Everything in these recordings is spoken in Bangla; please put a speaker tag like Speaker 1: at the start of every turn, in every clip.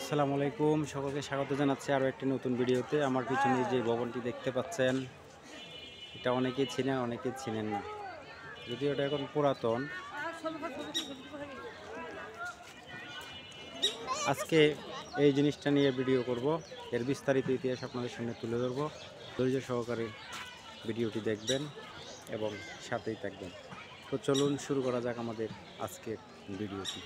Speaker 1: আসসালামু আলাইকুম, সকলকে স্বাগত জানাচ্ছি আরও একটি নতুন ভিডিওতে। আমার পিছনে যে ভবনটি দেখতে পাচ্ছেন, এটা অনেকেই চিনেন, অনেকেই চিনেন না, যদিও এটা এখন পুরাতন। আজকে এই জিনিসটা নিয়ে ভিডিও করব, এর বিস্তারিত ইতিহাস আপনাদের সামনে তুলে ধরব। ধৈর্য সহকারে ভিডিওটি দেখবেন এবং সাথেই থাকবেন। তো চলুন শুরু করা যাক আমাদের আজকের ভিডিওটি।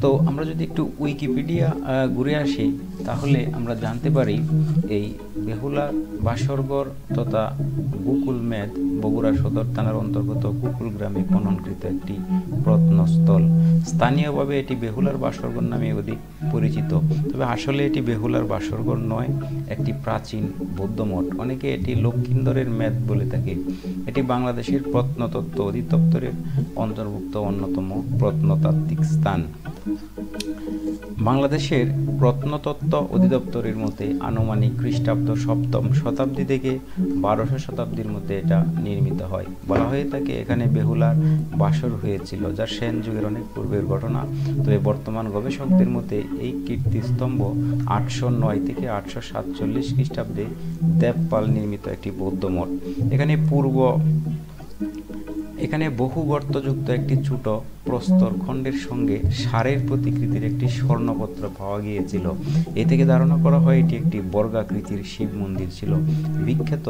Speaker 2: তো আমরা যদি একটু উইকিপিডিয়া ঘুরে আসি, তাহলে আমরা জানতে পারি এই বেহুলা বাসরঘর তথা গোকুল মেদ বগুড়া সদর থানার অন্তর্গত গোকুল গ্রামে খননকৃত একটি প্রত্নস্থল। স্থানীয়ভাবে এটি বেহুলার বাসরঘর নামে অধিক পরিচিত, তবে আসলে এটি বেহুলার বাসরঘর নয়, একটি প্রাচীন বৌদ্ধ মঠ। অনেকে এটি লক্ষিন্দরের মেদ বলে থাকে। এটি বাংলাদেশের প্রত্নতত্ত্ব অধিদপ্তরের অন্তর্ভুক্ত অন্যতম প্রত্নতাত্ত্বিক স্থান। বাংলাদেশের প্রত্নতত্ত্ব অধিদপ্তরের মতে আনুমানিক খ্রিস্টাব্দ 7ম শতাব্দী থেকে 1200 শতাব্দীর মধ্যে এটা নির্মিত হয়। বলা হয়ে থাকে এখানে বেহুলার বাসর হয়েছিল, যা সেন যুগের অনেক পূর্বের ঘটনা। তবে বর্তমান গবেষকদের মতে এই কীর্তিস্তম্ভ 809 থেকে 847 খ্রিস্টাব্দে দেবপাল নির্মিত একটি বৌদ্ধ মঠ। এখানে বহু গর্তযুক্ত একটি ছোট প্রস্তর খণ্ডের সঙ্গে ষাঁড়ের প্রতিকৃতির একটি স্বর্ণপত্র পাওয়া গিয়েছিল। এ থেকে ধারণা করা হয় এটি একটি বর্গাকৃতির শিব মন্দির ছিল। বিখ্যাত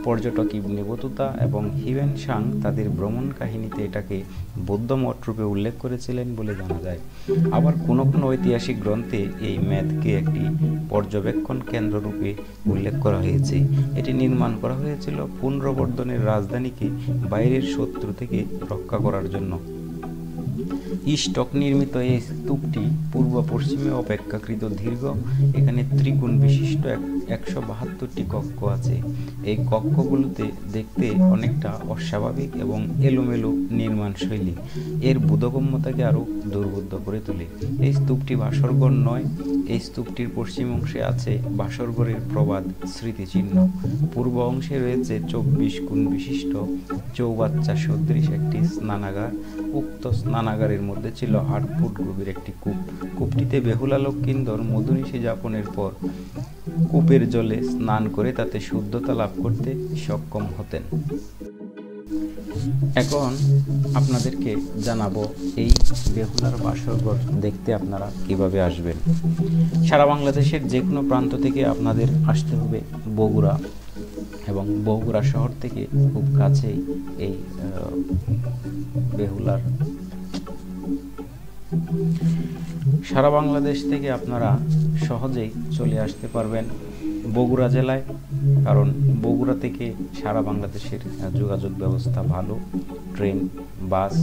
Speaker 2: পর্যটক ইবনে বতুতা এবং হিউয়েন সাং তাদের ভ্রমণ কাহিনীতে এটাকে বৌদ্ধ মঠ রূপে উল্লেখ করেছিলেন বলে জানা যায়। আবার কোনো কোনো ঐতিহাসিক গ্রন্থে এই মেদকে একটি পর্যবেক্ষণ কেন্দ্র রূপে উল্লেখ করা হয়েছে। এটি নির্মাণ করা হয়েছিল পুন্ড্রবর্ধনের রাজধানীকে বাইরের শত্রু থেকে রক্ষা করার জন্য। ইস্টক নির্মিত এই স্তূপটি পূর্ব পশ্চিমে অপেক্ষাকৃত দীর্ঘ। এখানে ত্রিকোণ বিশিষ্ট 172টি কক্ষ আছে। এই কক্ষগুলোতে দেখতে অনেকটা অস্বাভাবিক এবং এলোমেলো নির্মাণ শৈলী এর বোধগম্যতাকে আরও দুর্বোধ্য করে তোলে। এই স্তূপটি বাসরঘর নয়। এই স্তূপটির পশ্চিম অংশে আছে বাসরঘরের প্রবাদ স্মৃতিচিহ্ন। পূর্ব অংশে রয়েছে 24 কোণ বিশিষ্ট চৌবাচ্চা সদৃশ একটি স্নানাগার। উক্ত স্নানাগারের মধ্যে ছিল 8 ফুট গভীর একটি কূপ। কূপটিতে বেহুলা লক্ষিন্দর মধুনিশি যাপনের পর কূপের জলে স্নান করে তাতে শুদ্ধতা লাভ করতে সক্ষম হতেন। এখন আপনাদেরকে জানাবো এই বেহুলার বাসরঘর দেখতে আপনারা কিভাবে আসবেন। সারা বাংলাদেশের যে কোনো প্রান্ত থেকে আপনাদের আসতে হবে বগুড়া, এবং বগুড়া শহর থেকে খুব কাছেই এই বেহুলার। সারা বাংলাদেশ থেকে আপনারা সহজেই চলে আসতে পারবেন বগুড়া জেলায়, কারণ বগুড়া থেকে সারা বাংলাদেশের যোগাযোগ ব্যবস্থা ভালো। ট্রেন, বাস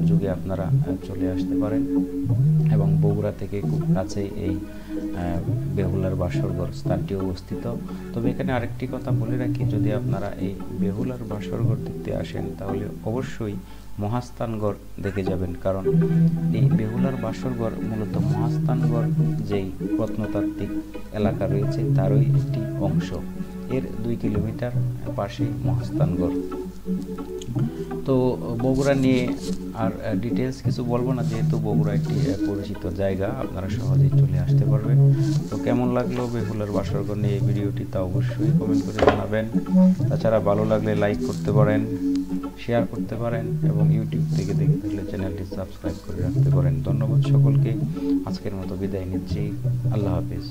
Speaker 2: যুগে আপনারা চলে আসতে পারেন, এবং বগুড়া থেকে খুব কাছেই এই বেহুলার বাসরঘর স্থানটি অবস্থিত। তবে এখানে আরেকটি কথা বলে রাখি, যদি আপনারা এই বেহুলার বাসরঘর দেখতে আসেন তাহলে অবশ্যই মহাস্থানগড় দেখে যাবেন, কারণ এই বেহুলার বাসরঘর মূলত মহাস্থানগড় যেই প্রত্নতাত্ত্বিক এলাকা রয়েছে তারই একটি অংশ। এর 2 কিলোমিটার পাশে মহাস্থানগড়। তো বগুড়া নিয়ে আর ডিটেলস কিছু বলবো না, যেহেতু বগুড়া একটি পরিচিত জায়গা, আপনারা সহজেই চলে আসতে পারবেন। তো কেমন লাগলো বেহুলার বাসরঘর নিয়ে এই ভিডিওটি তা অবশ্যই কমেন্ট করে জানাবেন। তাছাড়া ভালো লাগলে লাইক করতে পারেন, শেয়ার করতে পারেন, এবং ইউটিউব থেকে দেখে থাকলে চ্যানেলটি সাবস্ক্রাইব করে রাখতে পারেন। ধন্যবাদ সকলকে। আজকের মতো বিদায় নিচ্ছি। আল্লাহ হাফিজ।